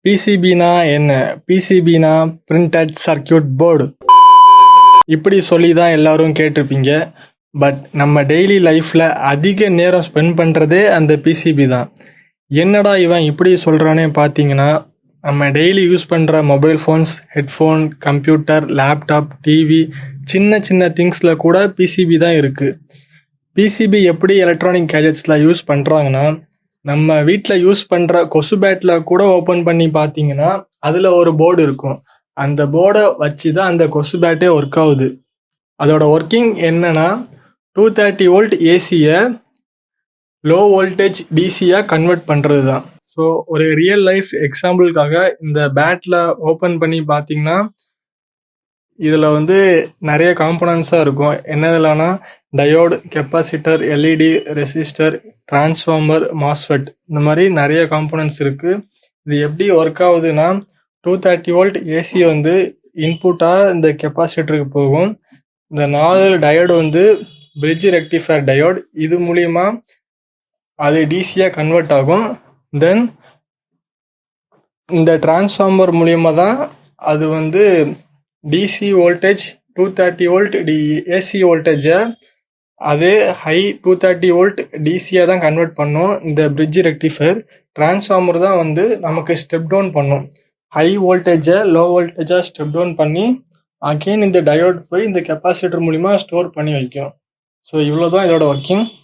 பிசிபினா என்ன? பிசிபினா printed circuit board. இப்படி சொல்லி தான் எல்லாரும் கேட்டிருப்பீங்க. பட் நம்ம டெய்லி லைஃப்பில் அதிக நேரம் ஸ்பெண்ட் பண்ணுறதே அந்த பிசிபி தான். என்னடா இவன் இப்படி சொல்கிறானே பார்த்தீங்கன்னா, நம்ம டெய்லி யூஸ் பண்ணுற mobile phones, headphone, computer, laptop, TV, சின்ன சின்ன திங்ஸில் கூட பிசிபி தான் இருக்குது. பிசிபி எப்படி எலக்ட்ரானிக் கேஜெட்ஸில் யூஸ் பண்ணுறாங்கன்னா, நம்ம வீட்டில் யூஸ் பண்ணுற கொசு பேட்டில் கூட ஓப்பன் பண்ணி பார்த்தீங்கன்னா அதில் ஒரு போர்டு இருக்கும். அந்த போர்டை வச்சு தான் அந்த கொசு பேட்டே ஒர்க் ஆகுது. அதோட ஒர்க்கிங் என்னன்னா, 230 வோல்ட் ஏசியை லோ வோல்டேஜ் டிசியாக கன்வெர்ட் பண்ணுறது தான். ஸோ ஒரு ரியல் லைஃப் எக்ஸாம்பிளுக்காக இந்த பேட்டில் ஓப்பன் பண்ணி பார்த்தீங்கன்னா இதில் நிறைய காம்போனன்ட்ஸாக இருக்கும். என்னதுலான்னா diode, capacitor, LED, resistor, transformer, MOSFET, இந்த மாதிரி நிறைய காம்போனன்ட்ஸ் இருக்குது. இது எப்படி ஒர்க் ஆகுதுன்னா, 230 வோல்ட் ஏசி இன்புட்டாக இந்த கெப்பாசிட்டருக்கு போகும். இந்த 4 டயோடு பிரிட்ஜ் ரெக்டிஃபயர் டயோடு, இது மூலிமா அது டிசியாக கன்வெர்ட் ஆகும். தென் இந்த டிரான்ஸ்ஃபார்மர் மூலியமாக தான் அது டிசி வோல்டேஜ் 230 வோல்ட் ஏசி வோல்டேஜை அதே ஹை 230 வோல்ட் டிசியாக தான் கன்வெர்ட் பண்ணும். இந்த பிரிட்ஜ் ரெக்டிஃபயர் டிரான்ஸ்ஃபார்மர் தான் நமக்கு ஸ்டெப் டவுன் பண்ணும். ஹை வோல்டேஜை லோ வோல்டேஜாக ஸ்டெப் டவுன் பண்ணி அகெயின் இந்த டயோட் போய் இந்த கெப்பாசிட்டர் மூலிமா ஸ்டோர் பண்ணி வைக்கும். ஸோ இவ்வளோ தான் இதோட ஒர்க்கிங்.